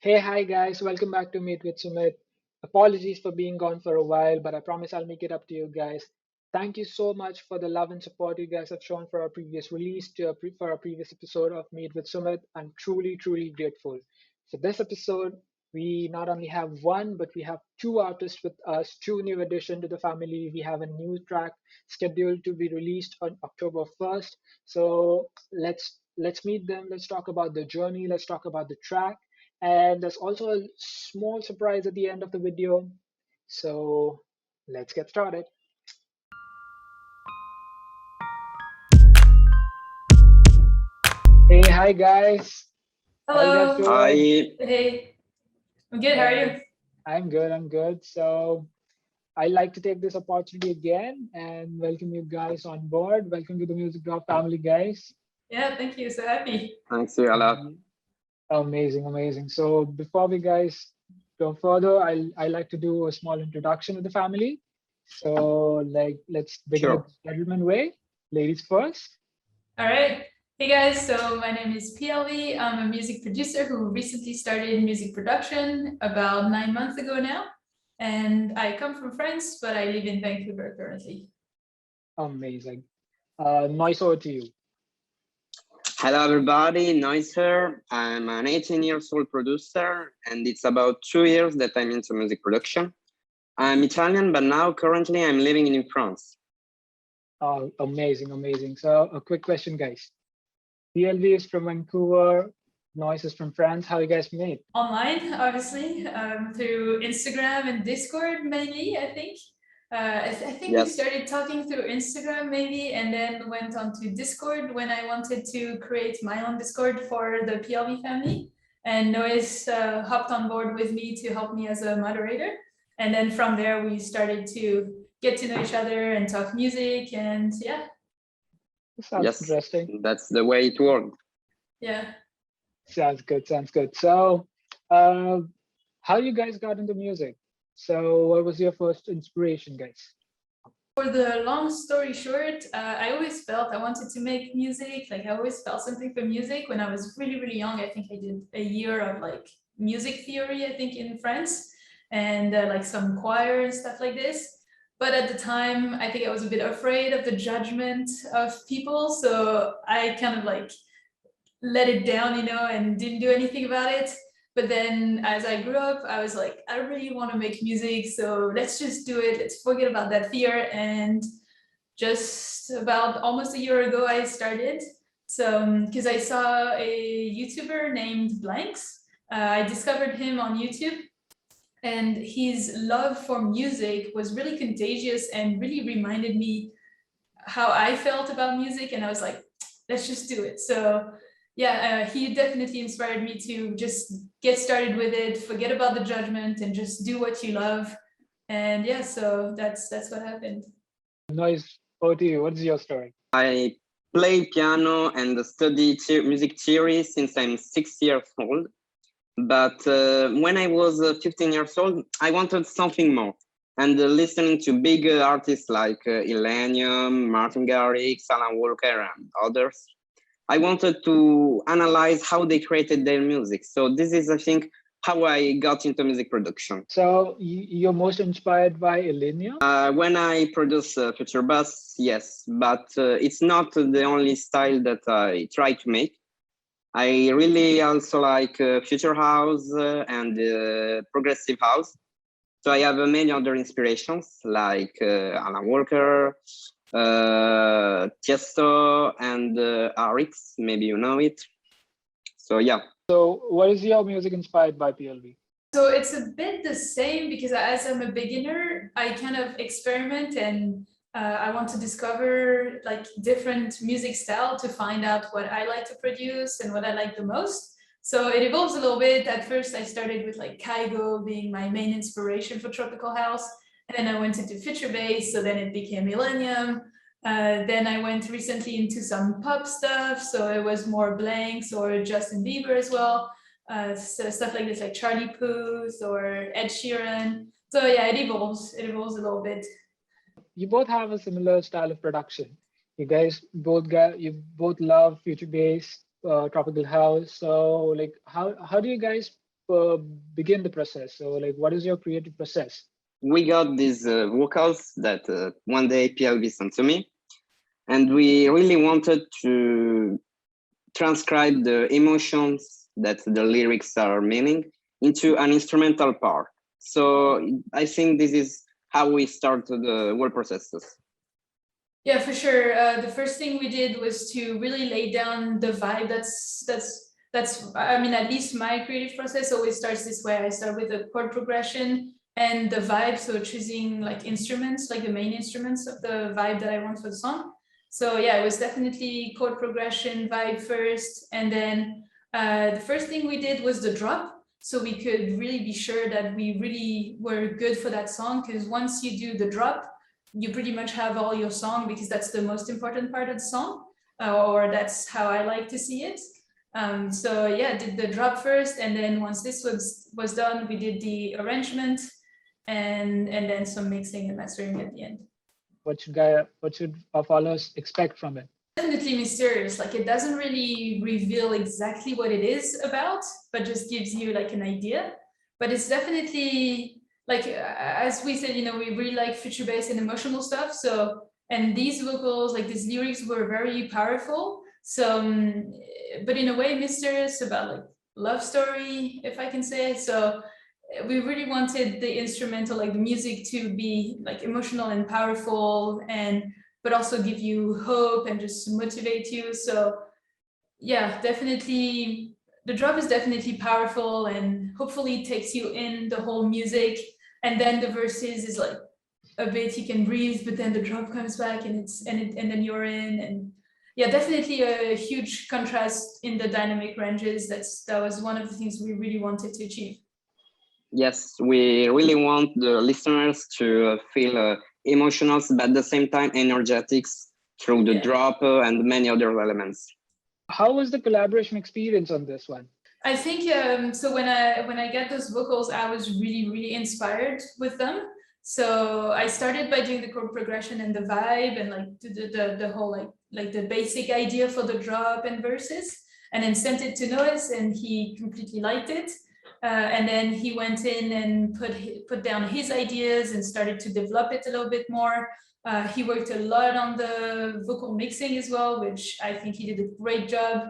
Hey, hi guys, welcome back to Meet with Sumeet. Apologies for being gone for a while, but I promise I'll make it up to you guys. Thank you so much for the love and support you guys have shown for our previous release, for our previous episode of Meet with Sumit. I'm truly, truly grateful. For this episode, we not only have one, but we have two artists with us, two new addition to the family. We have a new track scheduled to be released on October 1st. So let's meet them. Let's talk about the journey. Let's talk about the track and there's also a small surprise at the end of the video. So let's get started. Hey, hi guys. How you guys Hello. doing? I Hey. I'm good. How are Hey, you? I'm good. I'm good. So I like to take this opportunity again and welcome you guys on board. Welcome to the Music Drop family, guys. Yeah, thank you. So happy. thanks you a lot. Mm, Amazing, amazing. So before we guys go further, I like to do a small introduction of the family. So let's begin with Sure. the gentleman way. Ladies first. All right. Hey guys, so my name is PLV. I'm a music producer who recently started music production about 9 months ago now. And I come from France, but I live in Vancouver currently. Amazing. Noise over to you. Hello everybody, Nois here. I'm an 18 years old producer and it's about 2 years that I'm into music production. I'm Italian, but now currently I'm living in France. Amazing, amazing. So a quick question, guys. PLV is from Vancouver. Noise is from France. How you guys meet? Online, obviously, through Instagram and Discord, mainly, I think. I think we Yes. started talking through Instagram maybe, and then went on to Discord when I wanted to create my own Discord for the PLV family. And Nois hopped on board with me to help me as a moderator. And then from there, we started to get to know each other and talk music. And yeah, Sounds Yes, interesting. that's the way it works. yeah. Sounds good. Sounds good. So, how you guys got into music? So, what was your first inspiration, guys? For the long story short, I always felt I wanted to make music. Like I always felt something for music when I was really, really young. I think I did a year of like music theory, I think in France, and like some choir and stuff like this. But at the time, I think I was a bit afraid of the judgment of people. So I kind of like let it down, and didn't do anything about it. But then as I grew up, I was like, I really want to make music. So let's just do it. Let's forget about that fear. And just about almost a year ago, I started. So, because I saw a YouTuber named Blanks, I discovered him on YouTube. And his love for music was really contagious and really reminded me how I felt about music. And I was like, let's just do it. So yeah, he definitely inspired me to just get started with it, forget about the judgment, and just do what you love. And yeah, so that's what happened. Noise over to you. What's your story? I play piano and study music theory since I'm 6 years old. But when I was 15 years old, I wanted something more. And listening to big artists like Illenium, Martin Garrix, Alan Walker, and others, I wanted to analyze how they created their music. So this is, I think, how I got into music production. So, you're most inspired by Elenia? When I produce future bass, yes, but it's not the only style that I try to make. I really also like future house and progressive house. So I have many other inspirations like Alan Walker, Tiesto, and RX. Maybe you know it. So yeah. So, what is your music inspired by PLV? So it's a bit the same because as I'm a beginner, I kind of experiment and I want to discover like different music style to find out what I like to produce and what I like the most. So it evolves a little bit. At first, I started with like Kaigo being my main inspiration for tropical house, and then I went into future bass. So then it became Millennium. Then I went recently into some pop stuff. So it was more Blanks or Justin Bieber as well. So stuff like this, like Charlie Puth or Ed Sheeran. So yeah, it evolves. It evolves a little bit. You both have a similar style of production. You both love future bass, tropical house. So, like, how do you guys begin the process? So like, what is your creative process? We got these vocals that one day PLV sent to me, and we really wanted to transcribe the emotions that the lyrics are meaning into an instrumental part. So I think this is how we started the whole processes. Yeah, for sure. The first thing we did was to really lay down the vibe. That's I mean, at least my creative process always starts this way. I start with a chord progression and the vibe. So choosing like instruments, like the main instruments of the vibe that I want for the song. So yeah, it was definitely chord progression, vibe first, and then the first thing we did was the drop. So we could really be sure that we really were good for that song, because once you do the drop, you pretty much have all your song, because that's the most important part of the song, or that's how I like to see it. So yeah, did the drop first, and then once this was done, we did the arrangement, and then some mixing and mastering at the end. What should our followers expect from it? Definitely mysterious. Like, it doesn't really reveal exactly what it is about, but just gives you like an idea. But it's definitely like, as we said, you know, we really like future bass and emotional stuff. So, and these vocals, like these lyrics, were very powerful. So, but in a way mysterious, about like love story, if I can say. So we really wanted the instrumental, like the music, to be like emotional and powerful, and but also give you hope and just motivate you. So yeah, definitely the drop is definitely powerful, and hopefully takes you in the whole music. And then the verses is like a bit, you can breathe, but then the drop comes back, and and then you're in. And yeah, definitely a huge contrast in the dynamic ranges. That was one of the things we really wanted to achieve. Yes, we really want the listeners to feel emotional, but at the same time energetics through the drop and many other elements. How was the collaboration experience on this one? I think so. When I get those vocals, I was really inspired with them. So I started by doing the chord progression and the vibe, and like the whole like the basic idea for the drop and verses, and then sent it to Nois, and he completely liked it. And then he went in and put down his ideas and started to develop it a little bit more. He worked a lot on the vocal mixing as well, which I think he did a great job.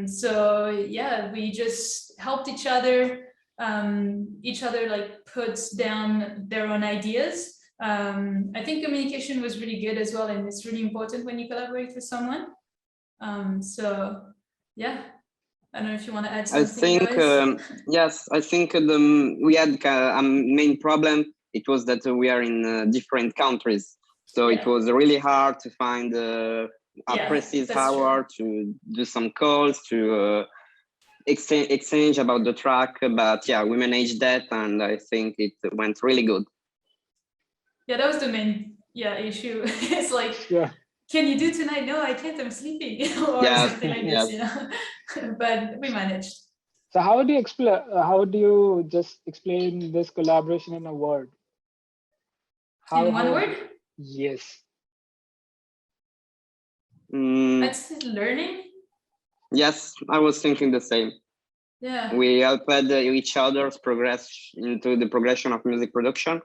So yeah, we just helped each other. Each other like puts down their own ideas. I think communication was really good as well, and it's really important when you collaborate with someone. So yeah. I don't know if you want to add something. I think yes. I think we had a main problem. It was that we are in different countries, so it was really hard to find a precise hour to do some calls, to exchange about the track. But yeah, we managed that, and I think it went really good. Yeah, that was the main issue. It's like, can you do tonight? No, I can't, I'm sleeping, or something like this, you know. But we managed. So how do you explain? How do you just explain this collaboration in a word? In one word? Yes. I'd say learning. Yes, I was thinking the same. Yeah. We helped each other's progress into the progression of music production.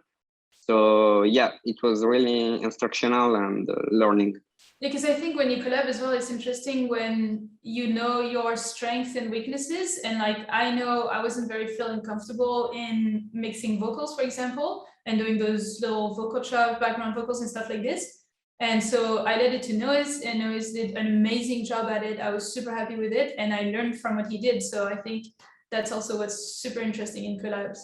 So yeah, it was really instructional and learning. Because I think when you collab as well, it's interesting when you know your strengths and weaknesses. And like, I know I wasn't very feeling comfortable in mixing vocals, for example, and doing those little vocal chop, background vocals and stuff like this. And so I led it to Nois, and Nois did an amazing job at it. I was super happy with it, and I learned from what he did. So I think that's also what's super interesting in collabs.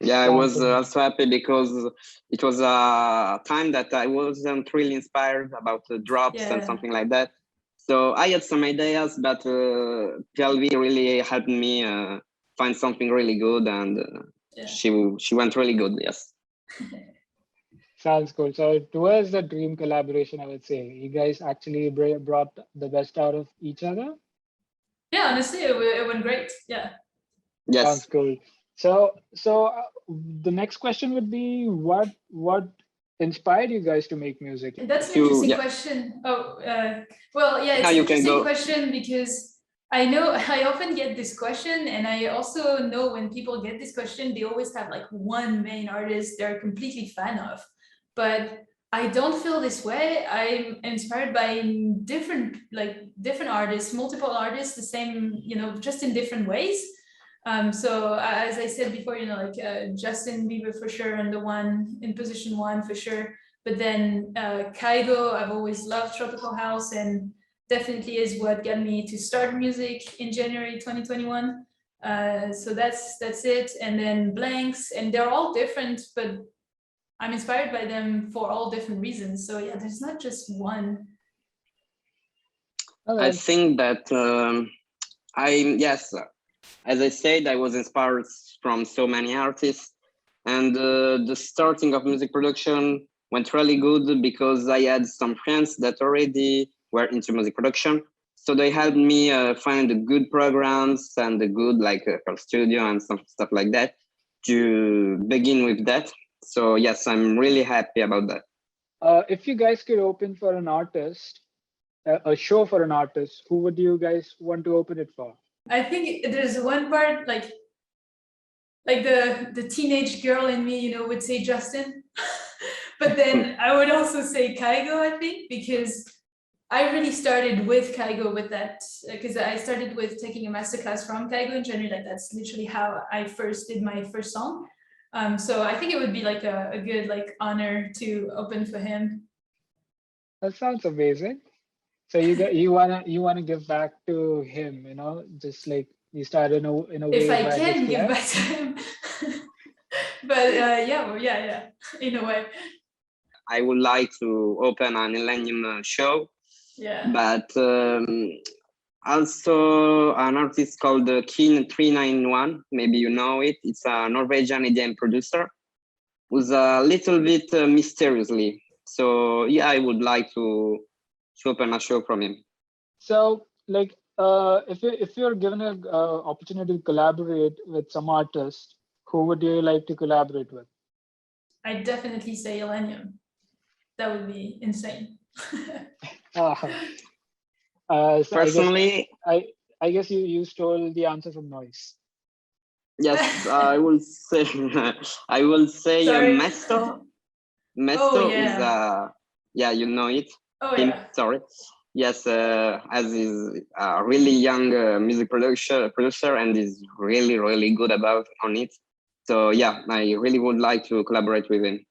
Yeah, I was also happy because it was a time that I wasn't really inspired about the drops and something like that. So I had some ideas, but PLV really helped me find something really good, and she went really good. Yes. Sounds cool. So it was the dream collaboration, I would say. You guys actually brought the best out of each other. Yeah, honestly, it went great. Yeah. Yes. Sounds cool. So the next question would be, what inspired you guys to make music? That's an interesting question. Oh, well, yeah, it's an interesting question, because I know I often get this question, and I also know when people get this question, they always have like one main artist they're completely fan of. But I don't feel this way. I'm inspired by different artists, multiple artists, the same, just in different ways. So as I said before, Justin Bieber for sure, and the one in position one for sure. But then Kaigo, I've always loved Tropical House, and definitely is what got me to start music in January 2021. So that's it. And then Blanks, and they're all different, but I'm inspired by them for all different reasons. So yeah, there's not just one. I think that as I said, I was inspired from so many artists, and the starting of music production went really good because I had some friends that already were into music production. So they helped me find the good programs and the good for studio and some stuff like that to begin with that. So yes, I'm really happy about that. If you guys could open for an artist, a show for an artist, who would you guys want to open it for? I think there's one part like the teenage girl in me, would say Justin. But then I would also say Kaigo, I think, because I really started with Kaigo with that, because I started with taking a masterclass from Kaigo in January. Like that's literally how I first did my first song. So I think it would be like a good honor to open for him. That sounds amazing. So you wanna give back to him, just like you started in a way. If I can give back to him. But yeah, in a way. I would like to open an Millennium show. Yeah. But also an artist called Keen 391. Maybe you know it. It's a Norwegian EDM producer who's a little bit mysteriously. So yeah, I would like to open a show from him. So if you're given an opportunity to collaborate with some artist, who would you like to collaborate with? I'd definitely say Millennium. That would be insane. So Personally, I guess you stole the answer from Nois. Yes, I will say Mesto. Mesto is you know it. Oh yeah. Sorry. Yes, as is a really young music producer and is really good on it. So yeah, I really would like to collaborate with him.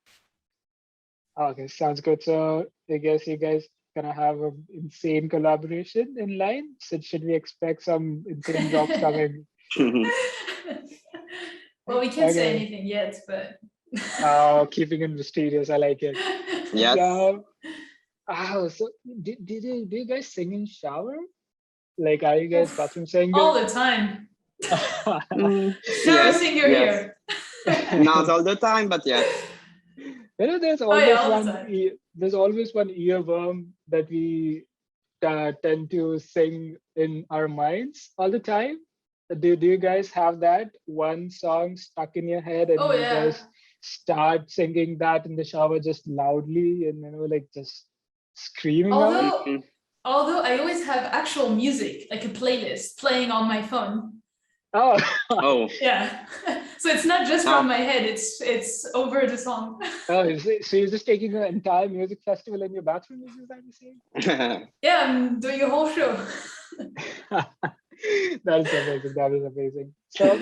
Okay, sounds good. So I guess you guys gonna have an insane collaboration in line. So should we expect some insane drops coming? Well, we can't say anything yet, but keeping it mysterious. I like it. Yes. So do you guys sing in shower? Like, are you guys bathroom singers? All the time. Shower singer here. Not all the time, but yes. There's always one earworm that we tend to sing in our minds all the time. Do you guys have that one song stuck in your head and you guys start singing that in the shower just loudly and just screaming out? Although I always have actual music, like a playlist playing on my phone. Oh. Yeah. So it's not just from my head, it's over the song. Oh, so you're just taking an entire music festival in your bathroom, is that you saying? Yeah, I'm doing a whole show. That is amazing. So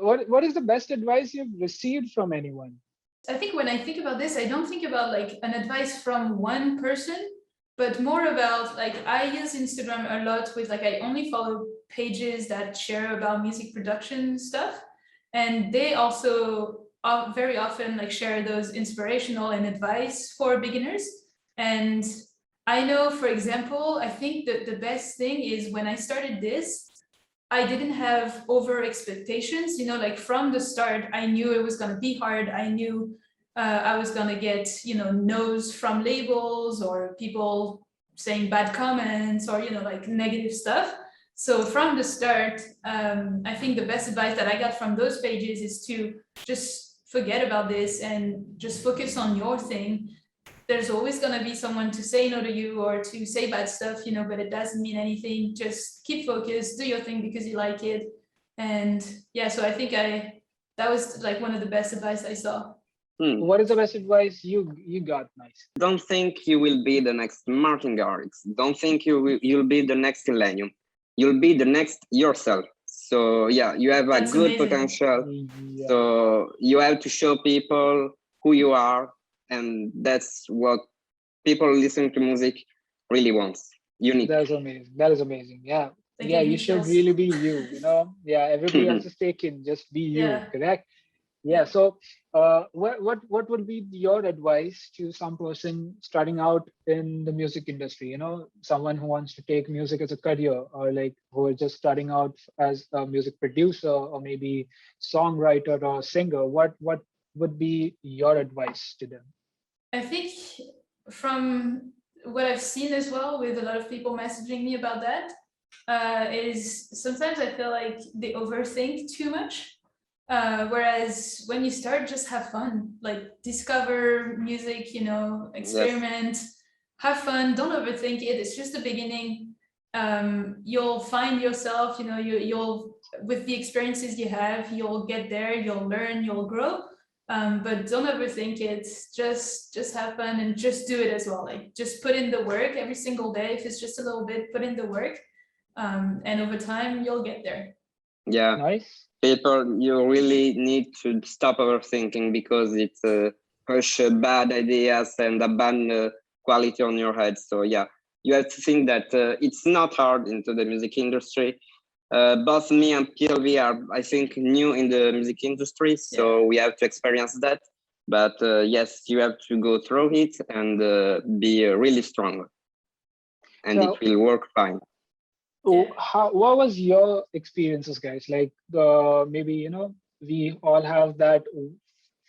what is the best advice you've received from anyone? I think when I think about this, I don't think about an advice from one person, but more about I use Instagram a lot with I only follow pages that share about music production stuff. And they also very often share those inspirational and advice for beginners. And I know, for example, I think that the best thing is when I started this, I didn't have over expectations, from the start, I knew it was going to be hard. I knew I was going to get, no's from labels or people saying bad comments or, negative stuff. So from the start, I think the best advice that I got from those pages is to just forget about this and just focus on your thing. there's always going to be someone to say no to you or to say bad stuff, but it doesn't mean anything. Just keep focused, do your thing because you like it. And yeah, so I think that was like one of the best advice I saw. What is the best advice you got, Nice? Don't think you will be the next Martin Garrix. Don't think you'll be the next Millennium. You'll be the next yourself. So yeah, you have a good amazing potential. Yeah. So you have to show people who you are, and that's what people listening to music really wants. Unique. That is amazing. That is amazing. Yeah. That Yeah, gave me you should chills. really be you, Yeah, everybody else is taken. Just be you, Yeah. correct? Yeah. So what would be your advice to some person starting out in the music industry? Someone who wants to take music as a career, or like who is just starting out as a music producer or maybe songwriter or singer. What would be your advice to them? I think from what I've seen as well, with a lot of people messaging me about that, is sometimes I feel like they overthink too much. Whereas when you start, just have fun, like discover music, experiment, yes. Have fun, don't overthink it. It's just the beginning. You'll find yourself, you'll with the experiences you have, you'll get there, you'll learn, you'll grow. But don't overthink it. Just have fun and just do it as well. Like just put in the work every single day. If it's just a little bit, put in the work. And over time you'll get there. Yeah. Nice. People, you really need to stop overthinking, because it's push bad ideas and a bad quality on your head. So yeah, you have to think that it's not hard into the music industry. Both me and PLV are, I think, new in the music industry, so we have to experience that. But yes, you have to go through it and be really strong, and it will work fine. What was your experiences, guys? Like maybe we all have that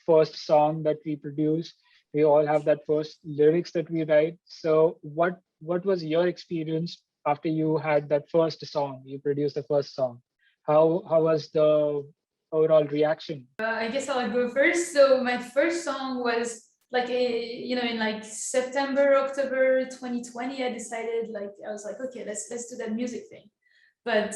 first song that we produce. We all have that first lyrics that we write. So what was your experience after you had that first song? You produced the first song. How was the overall reaction? I guess I'll go first. So my first song was like in like September, October 2020. I decided, I was like, okay, let's do that music thing. But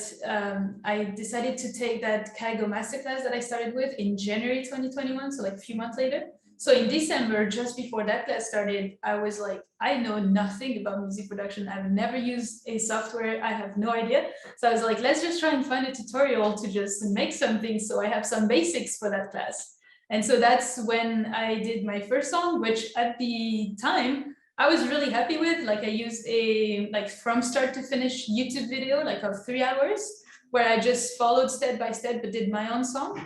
I decided to take that Kaigo masterclass that I started with in January 2021, so like a few months later. So in December, just before that class started, I was like, I know nothing about music production. I've never used a software. I have no idea. So I was like, let's just try and find a tutorial to just make something so I have some basics for that class. And so that's when I did my first song, which at the time, I was really happy with. Like I used a from start to finish YouTube video, like of 3 hours, where I just followed step by step, but did my own song.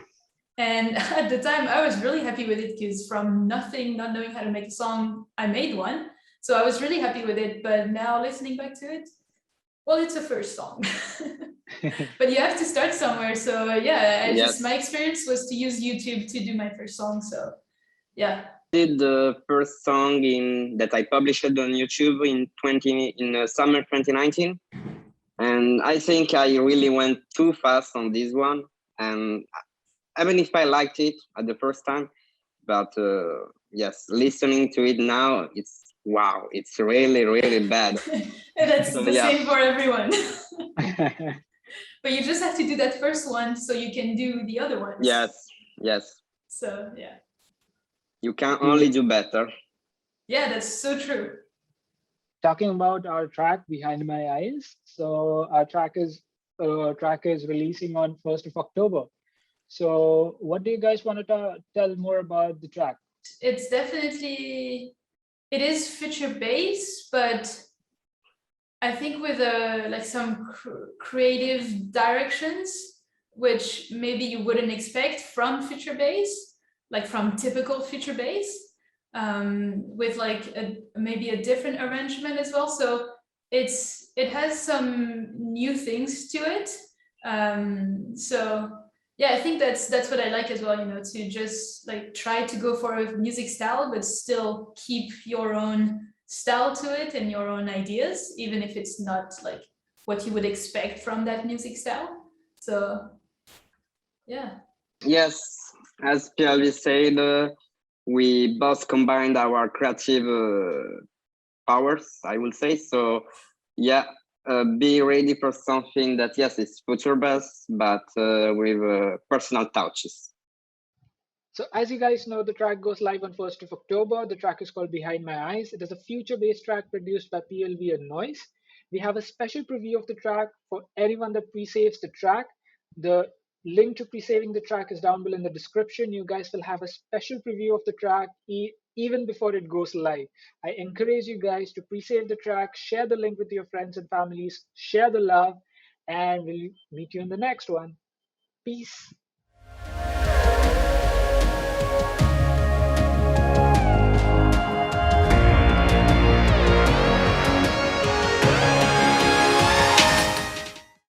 And at the time I was really happy with it, because from nothing, not knowing how to make a song, I made one. So I was really happy with it. But now listening back to it, well, it's a first song. But you have to start somewhere. So yeah, my experience was to use YouTube to do my first song. So yeah. Did the first song that I published on YouTube in summer 2019, and I think I really went too fast on this one. And even if I liked it at the first time, but yes, listening to it now, it's wow, it's really, really bad. That's the same for everyone. But you just have to do that first one so you can do the other ones. Yes. So yeah. You can only do better. Yeah, that's so true. Talking about our track, Behind My Eyes. So our track is releasing on 1st of October. So what do you guys want to tell more about the track? It's definitely, it is feature based, but I think with some creative directions, which maybe you wouldn't expect from feature based, like from typical feature based, with maybe a different arrangement as well. So it has some new things to it. So yeah, I think that's what I like as well, to just try to go for a music style, but still keep your own style to it and your own ideas, even if it's not what you would expect from that music style. So yeah. Yes, as PLV said, We both combined our creative powers, I will say. So yeah, be ready for something that, yes, it's future based, but with personal touches. So as you guys know, the track goes live on 1st of October. The track is called Behind My Eyes. It is a future-based track produced by PLV and Nois. We have a special preview of the track for anyone that pre-saves the track. The link to pre-saving the track is down below in the description. You guys will have a special preview of the track even before it goes live. I encourage you guys to pre-save the track, share the link with your friends and families, share the love, and we'll meet you in the next one. Peace.